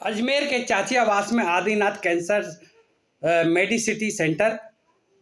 अजमेर के चाची आवास में Adinath cancer Medicity centre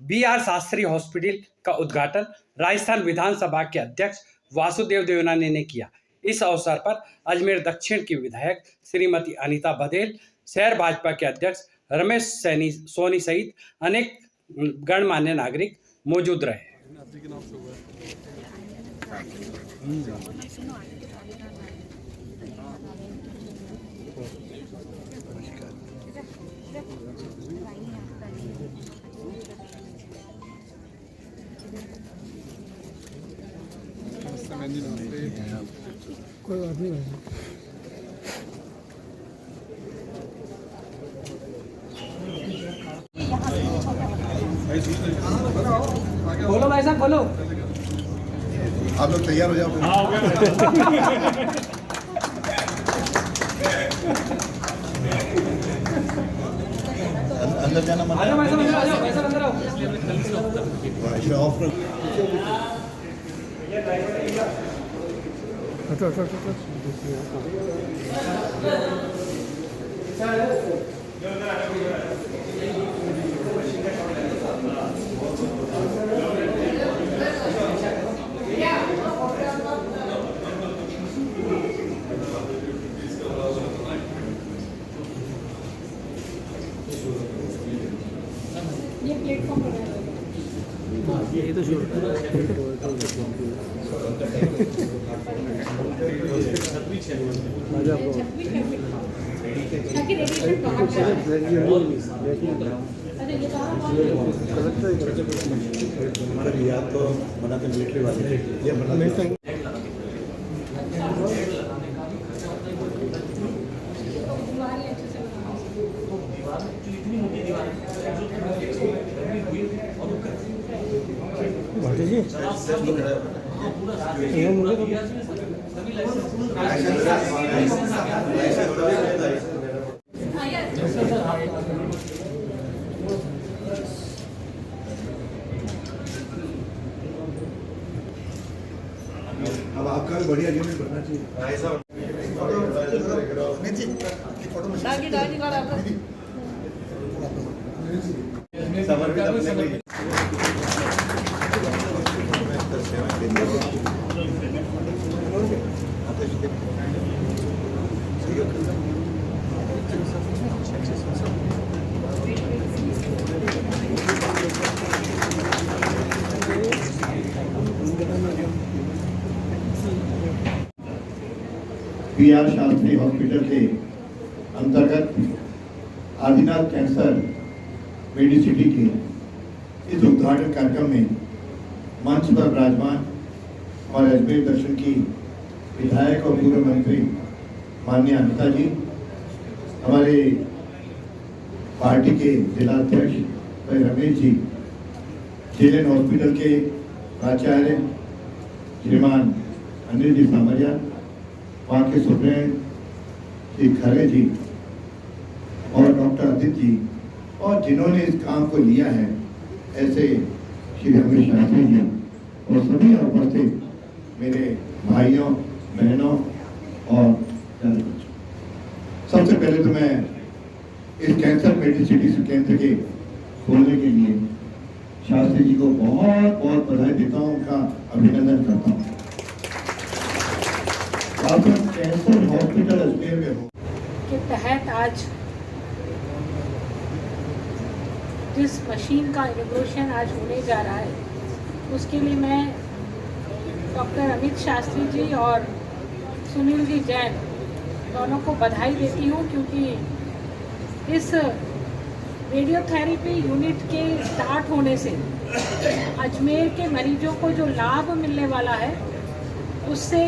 BR Shastri hospital का उद्घाटन राजस्थान विधानसभा के अध्यक्ष वासुदेव देवनानी ने किया। इस अवसर पर अजमेर दक्षिण की विधायक श्रीमती अनीता बघेल, शहर भाजपा के अध्यक्ष रमेश सोनी सहित अनेक गणमान्य नागरिक मौजूद रहे। कोई बात नहीं बोलो भाई साहब, बोलो। आप लोग तैयार हो जाओ। अंदर जाना मत। भाई साहब अंदर आओ। ये प्लेटफॉर्म पर ये तो तो बनाते मिलिट्री वाले ये बनाते अब आपका भी बढ़िया यूनिट बनना चाहिए। BR शास्त्री हॉस्पिटल के अंतर्गत आदिनाथ कैंसर मेडिसिटी के इस उद्घाटन कार्यक्रम में मंच पर विराजमान और अजमेर दक्षिण की विधायक और पूर्व मंत्री माननीय अनीता जी, हमारे पार्टी के जिलाध्यक्ष भाई रमेश जी, जेएन हॉस्पिटल के प्राचार्य श्रीमान अनिल जी सामरिया, वहाँ के सुप्रीटेंडेंट श्री खरे जी और डॉक्टर अदित जी, और जिन्होंने इस काम को लिया है ऐसे श्री रमेश शास्त्री जी और सभी उपस्थित मेरे भाइयों बहनों और सबसे पहले तो मैं इस कैंसर मेडिसिटी केंद्र के खोलने के लिए शास्त्री जी को बहुत बहुत बधाई देता हूँ, उनका अभिनंदन करता हूँ। कैंसर हॉस्पिटल अजमेर में हो के तहत आज जिस मशीन का इनोग्रेशन आज होने जा रहा है, उसके लिए मैं डॉक्टर अमित शास्त्री जी और सुनील जी जैन दोनों को बधाई देती हूँ, क्योंकि इस रेडियोथेरेपी यूनिट के स्टार्ट होने से अजमेर के मरीजों को जो लाभ मिलने वाला है उससे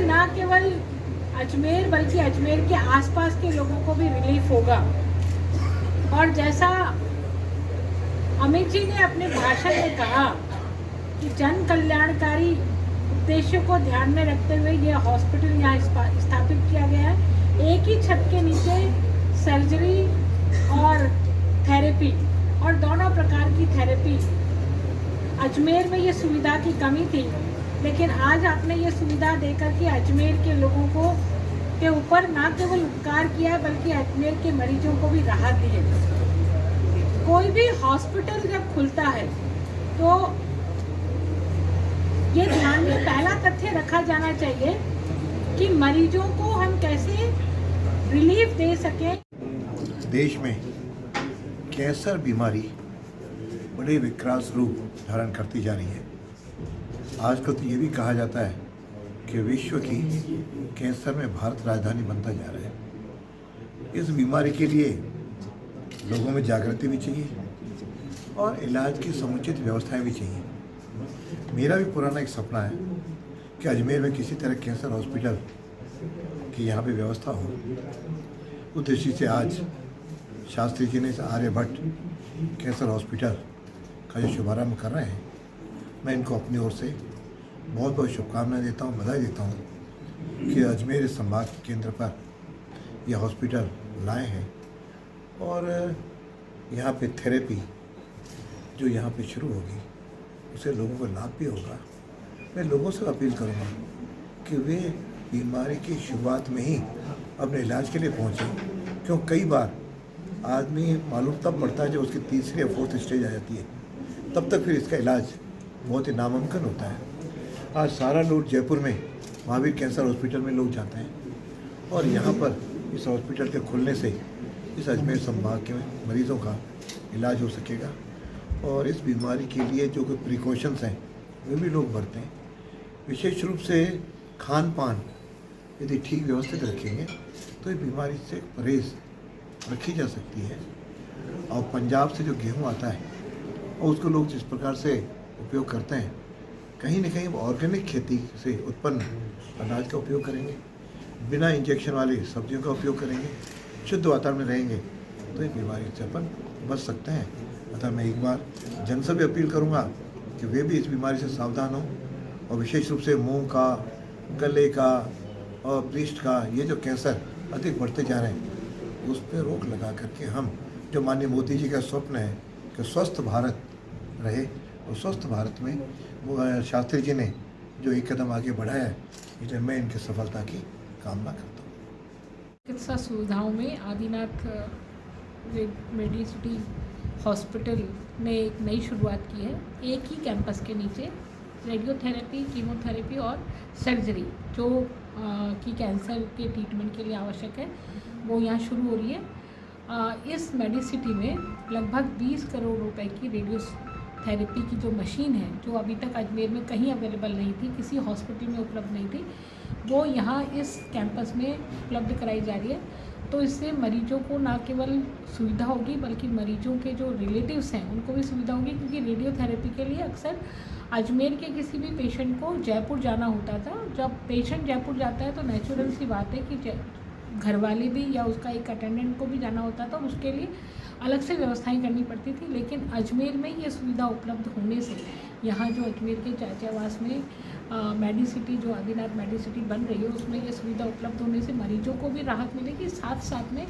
ना केवल अजमेर बल्कि अजमेर के आसपास के लोगों को भी रिलीफ होगा। और जैसा अमित जी ने अपने भाषण में कहा कि जन कल्याणकारी उद्देश्यों को ध्यान में रखते हुए यह हॉस्पिटल यहाँ स्थापित किया गया है। एक ही छत के नीचे सर्जरी और थेरेपी और दोनों प्रकार की थेरेपी अजमेर में ये सुविधा की कमी थी, लेकिन आज आपने ये सुविधा देकर के अजमेर के लोगों को के ऊपर ना केवल उपकार किया बल्कि अजमेर के मरीजों को भी राहत दी है। कोई भी हॉस्पिटल जब खुलता है तो ये ध्यान में पहला तथ्य रखा जाना चाहिए कि मरीजों को हम कैसे रिलीफ दे सकें। देश में कैंसर बीमारी बड़े विकराल रूप धारण करती जा रही है। आजकल तो ये भी कहा जाता है कि विश्व की कैंसर में भारत राजधानी बनता जा रहा है। इस बीमारी के लिए लोगों में जागृति भी चाहिए और इलाज की समुचित व्यवस्थाएं भी चाहिए। मेरा भी पुराना एक सपना है कि अजमेर में किसी तरह कैंसर हॉस्पिटल की यहाँ पे व्यवस्था हो। उस दृष्टि से आज शास्त्री जी ने इस आर्यभट्ट कैंसर हॉस्पिटल का जो शुभारंभ कर रहे हैं, मैं इनको अपनी ओर से बहुत बहुत शुभकामनाएं देता हूँ, बधाई देता हूँ कि अजमेर संभाग केंद्र पर यह हॉस्पिटल लाए हैं और यहाँ पे थेरेपी जो यहाँ पे शुरू होगी उससे लोगों को लाभ भी होगा। मैं लोगों से अपील करूँगा कि वे बीमारी की शुरुआत में ही अपने इलाज के लिए पहुँचें, क्यों कई बार आदमी मालूम तब पड़ता है जब उसकी तीसरी या फोर्थ स्टेज आ जाती है, तब तक फिर इसका इलाज बहुत ही नामुमकिन होता है। आज सारा लोग जयपुर में महावीर कैंसर हॉस्पिटल में लोग जाते हैं और यहाँ पर इस हॉस्पिटल के खुलने से इस अजमेर संभाग के मरीज़ों का इलाज हो सकेगा और इस बीमारी के लिए जो कोई प्रिकॉशंस हैं वे भी लोग बरतें। विशेष रूप से खान पान यदि ठीक व्यवस्थित रखेंगे तो इस बीमारी से परहेज रखी जा सकती है। और पंजाब से जो गेहूँ आता है और उसको लोग जिस प्रकार से उपयोग करते हैं, कहीं न कहीं ऑर्गेनिक खेती से उत्पन्न अनाज का उपयोग करेंगे, बिना इंजेक्शन वाली सब्जियों का उपयोग करेंगे, शुद्ध वातावरण में रहेंगे तो इस बीमारी से अपन बच सकते हैं। अतः मैं एक बार जन से भी अपील करूँगा कि वे भी इस बीमारी से सावधान हों और विशेष रूप से मुंह का, गले का और पृष्ठ का ये जो कैंसर अधिक बढ़ते जा रहे हैं उस पर रोक लगा करके हम जो माननीय मोदी जी का स्वप्न है कि स्वस्थ भारत रहे, और स्वस्थ भारत में वो शास्त्री जी ने जो एक कदम आगे बढ़ाया है, इसलिए मैं इनकी सफलता की कामना करता हूँ। चिकित्सा सुविधाओं में आदिनाथ मेडिसिटी हॉस्पिटल ने एक नई शुरुआत की है। एक ही कैंपस के नीचे रेडियोथेरेपी, कीमोथेरेपी और सर्जरी जो कि कैंसर के ट्रीटमेंट के लिए आवश्यक है वो यहाँ शुरू हो रही है। इस मेडिसिटी में लगभग 20 करोड़ रुपए की रेडियोथेरेपी की जो मशीन है, जो अभी तक अजमेर में कहीं अवेलेबल नहीं थी, किसी हॉस्पिटल में उपलब्ध नहीं थी, वो यहाँ इस कैंपस में उपलब्ध कराई जा रही है। तो इससे मरीजों को ना केवल सुविधा होगी बल्कि मरीजों के जो रिलेटिव्स हैं उनको भी सुविधा होगी, क्योंकि रेडियोथेरेपी के लिए अक्सर अजमेर के किसी भी पेशेंट को जयपुर जाना होता था। जब पेशेंट जयपुर जाता है तो नेचुरल सी बात है कि घर वाले भी या उसका एक अटेंडेंट को भी जाना होता था, उसके लिए अलग से व्यवस्थाएं करनी पड़ती थी। लेकिन अजमेर में ये सुविधा उपलब्ध होने से यहाँ जो अजमेर के चाचावास में मेडिसिटी जो आदिनाथ मेडिसिटी बन रही है उसमें ये सुविधा उपलब्ध होने से मरीजों को भी राहत मिलेगी, साथ साथ में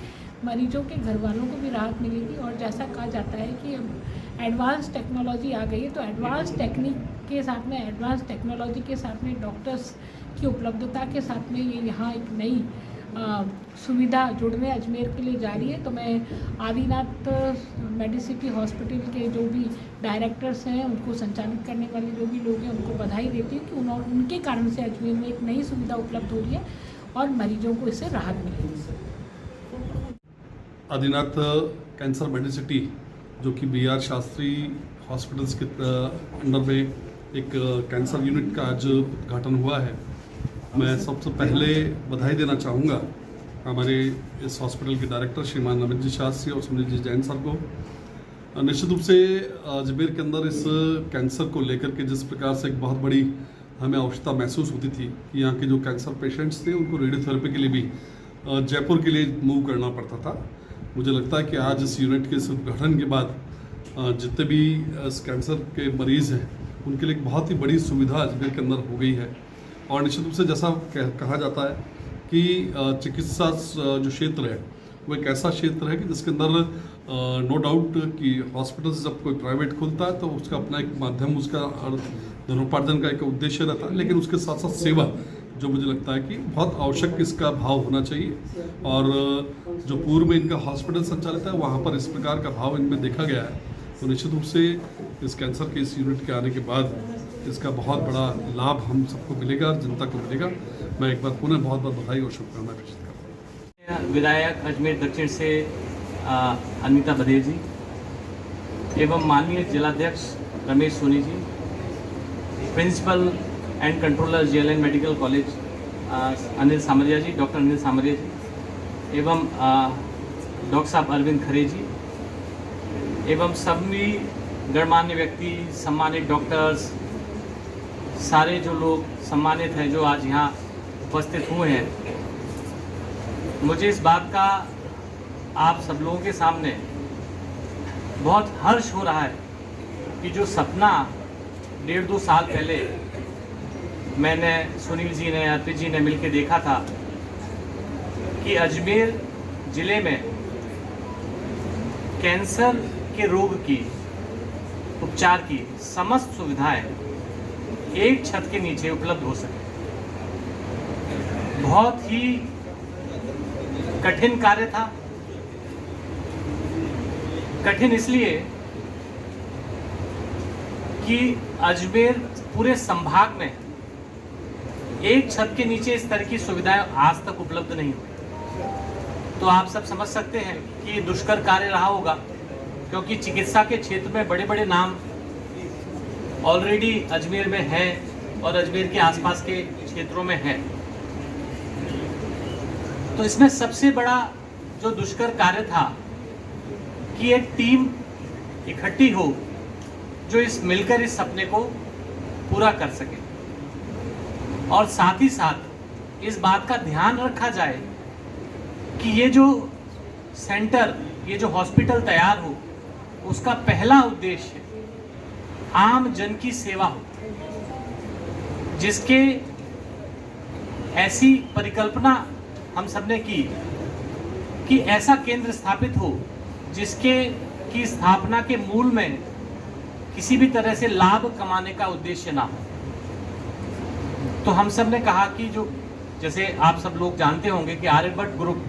मरीजों के घर वालों को भी राहत मिलेगी। और जैसा कहा जाता है कि अब एडवांस टेक्नोलॉजी आ गई है, तो एडवांस टेक्निक के साथ में, एडवांस टेक्नोलॉजी के साथ में, डॉक्टर्स की उपलब्धता के साथ में ये यहाँ एक नई सुविधा जुड़ने अजमेर के लिए जा रही है। तो मैं आदिनाथ मेडिसिटी हॉस्पिटल के जो भी डायरेक्टर्स हैं, उनको संचालित करने वाले जो भी लोग हैं, उनको बधाई देती हूँ कि उनके कारण से अजमेर में एक नई सुविधा उपलब्ध हो रही है और मरीजों को इससे राहत मिलेगी। आदिनाथ कैंसर मेडिसिटी जो कि BR शास्त्री हॉस्पिटल्स के अंडर में एक कैंसर यूनिट का आज उद्घाटन हुआ है। मैं सबसे पहले बधाई देना चाहूँगा हमारे इस हॉस्पिटल के डायरेक्टर श्रीमान अमित जी शास्त्री और सुनील जी जैन सर को। निश्चित रूप से अजमेर के अंदर इस कैंसर को लेकर के जिस प्रकार से एक बहुत बड़ी हमें आवश्यकता महसूस होती थी कि यहाँ के जो कैंसर पेशेंट्स थे उनको रेडियोथेरेपी के लिए भी जयपुर के लिए मूव करना पड़ता था। मुझे लगता है कि आज इस यूनिट के इस उद्घाटन के बाद जितने भी इस कैंसर के मरीज़ हैं उनके लिए एक बहुत ही बड़ी सुविधा अजमेर के अंदर हो गई है। और निश्चित रूप से जैसा कहा जाता है कि चिकित्सा जो क्षेत्र है वो एक ऐसा क्षेत्र है कि जिसके अंदर नो डाउट कि हॉस्पिटल से जब कोई प्राइवेट खुलता है तो उसका अपना एक माध्यम, उसका धनोपार्जन का एक उद्देश्य रहता है, लेकिन उसके साथ साथ सेवा, जो मुझे लगता है कि बहुत आवश्यक इसका भाव होना चाहिए। और जो पूर्व में इनका हॉस्पिटल संचालित है वहाँ पर इस प्रकार का भाव इनमें देखा गया है, तो निश्चित रूप से इस कैंसर के इस यूनिट के आने के बाद इसका बहुत बड़ा लाभ हम सबको मिलेगा, जनता को मिलेगा। मैं एक बार पुनः बहुत बहुत बधाई और शुभकामनाएं प्रेषित करता हूँ। विधायक अजमेर दक्षिण से अनीता बधेल जी एवं माननीय जिलाध्यक्ष Ramesh Soni ji, principal and controller JLN medical college Anil Samariya ji, doctor Anil Samariya ji, एवं डॉक्टर साहब अरविंद खरे जी, एवं सभी गणमान्य व्यक्ति, सम्मानित डॉक्टर्स, सारे जो लोग सम्मानित हैं जो आज यहाँ उपस्थित हुए हैं, मुझे इस बात का आप सब लोगों के सामने बहुत हर्ष हो रहा है कि जो सपना 1.5-2 साल पहले मैंने, सुनील जी ने, अर्पित जी ने मिलकर देखा था कि अजमेर ज़िले में कैंसर के रोग की उपचार की समस्त सुविधाएं एक छत के नीचे उपलब्ध हो सके। बहुत ही कठिन कार्य था। कठिन इसलिए कि अजमेर पूरे संभाग में एक छत के नीचे इस तरह की सुविधाएं आज तक उपलब्ध नहीं हुई। तो आप सब समझ सकते हैं कि ये दुष्कर कार्य रहा होगा, क्योंकि चिकित्सा के क्षेत्र में बड़े बड़े नाम ऑलरेडी अजमेर में है और अजमेर के आसपास के क्षेत्रों में है। तो इसमें सबसे बड़ा जो दुष्कर कार्य था कि एक टीम इकट्ठी हो जो इस मिलकर इस सपने को पूरा कर सके, और साथ ही साथ इस बात का ध्यान रखा जाए कि ये जो सेंटर, ये जो हॉस्पिटल तैयार हो, उसका पहला उद्देश्य आम जन की सेवा हो, जिसके ऐसी परिकल्पना हम सबने की कि ऐसा केंद्र स्थापित हो जिसके की स्थापना के मूल में किसी भी तरह से लाभ कमाने का उद्देश्य ना हो। तो हम सब ने कहा कि जो, जैसे आप सब लोग जानते होंगे कि आर्यभट्ट ग्रुप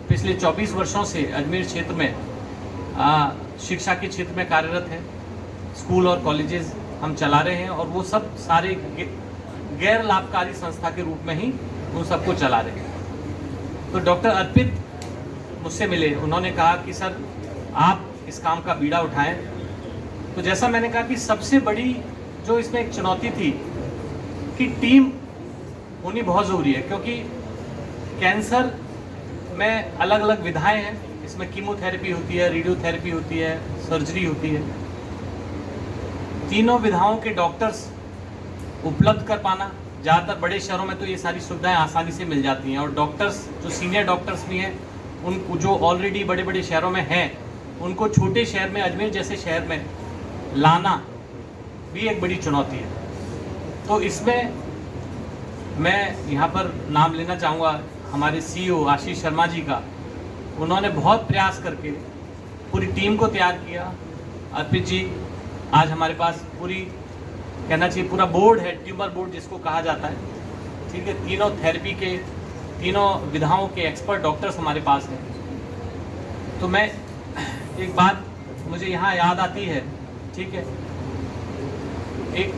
पिछले 24 वर्षों से अजमेर क्षेत्र में शिक्षा के क्षेत्र में कार्यरत है। स्कूल और कॉलेजेस हम चला रहे हैं और वो सब सारे गैर लाभकारी संस्था के रूप में ही उन सबको चला रहे हैं। तो डॉक्टर अर्पित मुझसे मिले, उन्होंने कहा कि सर आप इस काम का बीड़ा उठाएं। तो जैसा मैंने कहा कि सबसे बड़ी जो इसमें एक चुनौती थी कि टीम होनी बहुत ज़रूरी है, क्योंकि कैंसर में अलग अलग विधाएं हैं। इसमें कीमोथेरेपी होती है, रेडियोथेरेपी होती है, सर्जरी होती है। तीनों विधाओं के डॉक्टर्स उपलब्ध कर पाना, ज़्यादातर बड़े शहरों में तो ये सारी सुविधाएं आसानी से मिल जाती हैं, और डॉक्टर्स जो सीनियर डॉक्टर्स भी हैं उन जो ऑलरेडी बड़े बड़े शहरों में हैं, उनको छोटे शहर में, अजमेर जैसे शहर में लाना भी एक बड़ी चुनौती है। तो इसमें मैं यहाँ पर नाम लेना चाहूँगा हमारे CEO आशीष शर्मा जी का। उन्होंने बहुत प्रयास करके पूरी टीम को तैयार किया। अर्पित जी आज हमारे पास पूरी, कहना चाहिए पूरा बोर्ड है, ट्यूमर बोर्ड जिसको कहा जाता है, ठीक है। तीनों थेरेपी के, तीनों विधाओं के एक्सपर्ट डॉक्टर्स हमारे पास हैं। तो मैं एक बात मुझे यहाँ याद आती है, ठीक है, एक